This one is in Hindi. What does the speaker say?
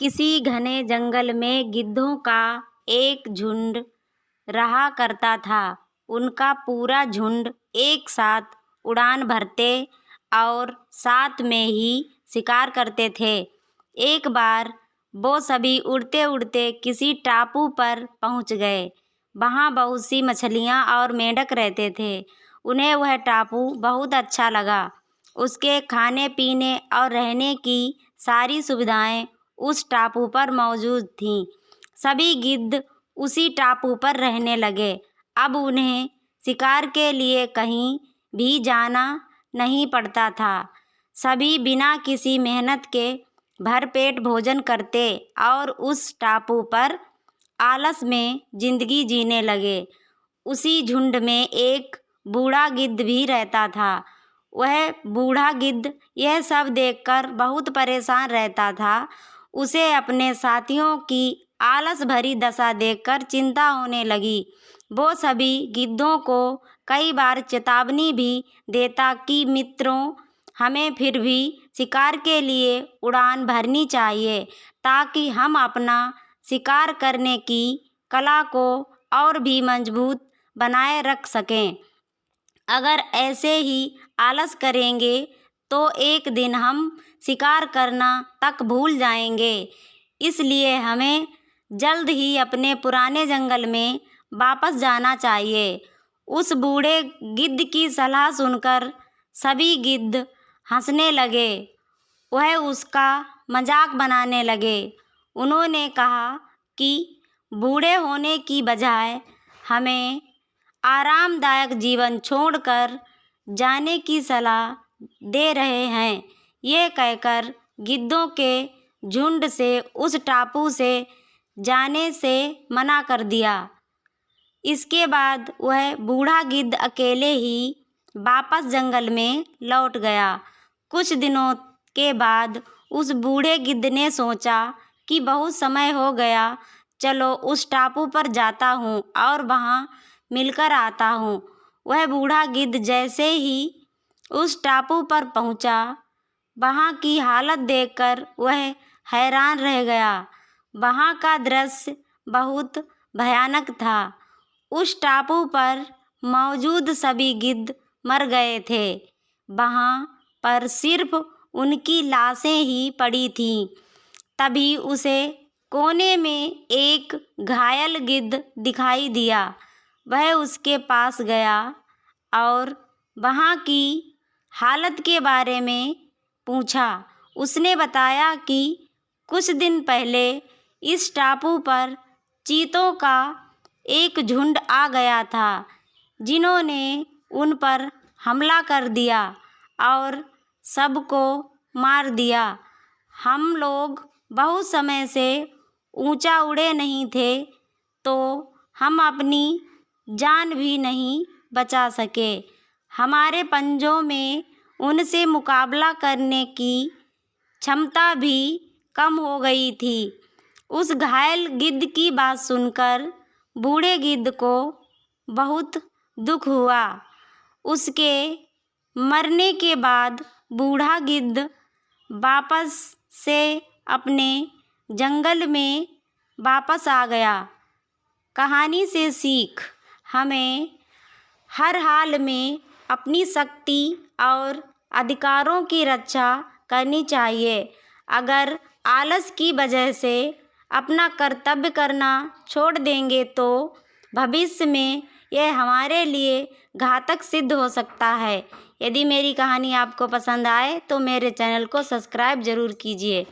किसी घने जंगल में गिद्धों का एक झुंड रहा करता था। उनका पूरा झुंड एक साथ उड़ान भरते और साथ में ही शिकार करते थे। एक बार वो सभी उड़ते उड़ते किसी टापू पर पहुंच गए। वहाँ बहुत सी मछलियाँ और मेंढक रहते थे। उन्हें वह टापू बहुत अच्छा लगा। उसके खाने पीने और रहने की सारी सुविधाएं उस टापू पर मौजूद थीं। सभी गिद्ध उसी टापू पर रहने लगे। अब उन्हें शिकार के लिए कहीं भी जाना नहीं पड़ता था। सभी बिना किसी मेहनत के भरपेट भोजन करते और उस टापू पर आलस में जिंदगी जीने लगे। उसी झुंड में एक बूढ़ा गिद्ध भी रहता था। वह बूढ़ा गिद्ध यह सब देखकर बहुत परेशान रहता था। उसे अपने साथियों की आलस भरी दशा देखकर चिंता होने लगी। वो सभी गिद्धों को कई बार चेतावनी भी देता कि मित्रों, हमें फिर भी शिकार के लिए उड़ान भरनी चाहिए ताकि हम अपना शिकार करने की कला को और भी मजबूत बनाए रख सकें। अगर ऐसे ही आलस करेंगे तो एक दिन हम शिकार करना तक भूल जाएंगे। इसलिए हमें जल्द ही अपने पुराने जंगल में वापस जाना चाहिए। उस बूढ़े गिद्ध की सलाह सुनकर सभी गिद्ध हंसने लगे। वह उसका मजाक बनाने लगे। उन्होंने कहा कि बूढ़े होने की बजाय हमें आरामदायक जीवन छोड़कर जाने की सलाह दे रहे हैं। ये कहकर गिद्धों के झुंड से उस टापू से जाने से मना कर दिया। इसके बाद वह बूढ़ा गिद्ध अकेले ही वापस जंगल में लौट गया। कुछ दिनों के बाद उस बूढ़े गिद्ध ने सोचा कि बहुत समय हो गया, चलो उस टापू पर जाता हूँ और वहाँ मिलकर आता हूँ। वह बूढ़ा गिद्ध जैसे ही उस टापू पर पहुँचा, वहाँ की हालत देखकर वह हैरान रह गया। वहाँ का दृश्य बहुत भयानक था। उस टापू पर मौजूद सभी गिद्ध मर गए थे। वहाँ पर सिर्फ उनकी लाशें ही पड़ी थीं। तभी उसे कोने में एक घायल गिद्ध दिखाई दिया। वह उसके पास गया और वहाँ की हालत के बारे में पूछा। उसने बताया कि कुछ दिन पहले इस टापू पर चीतों का एक झुंड आ गया था, जिन्होंने उन पर हमला कर दिया और सबको मार दिया। हम लोग बहुत समय से ऊंचा उड़े नहीं थे, तो हम अपनी जान भी नहीं बचा सके। हमारे पंजों में उनसे मुकाबला करने की क्षमता भी कम हो गई थी। उस घायल गिद्ध की बात सुनकर बूढ़े गिद्ध को बहुत दुख हुआ। उसके मरने के बाद बूढ़ा गिद्ध वापस से अपने जंगल में वापस आ गया। कहानी से सीख, हमें हर हाल में अपनी शक्ति और अधिकारों की रक्षा करनी चाहिए। अगर आलस की वजह से अपना कर्तव्य करना छोड़ देंगे तो भविष्य में यह हमारे लिए घातक सिद्ध हो सकता है। यदि मेरी कहानी आपको पसंद आए तो मेरे चैनल को सब्सक्राइब ज़रूर कीजिए।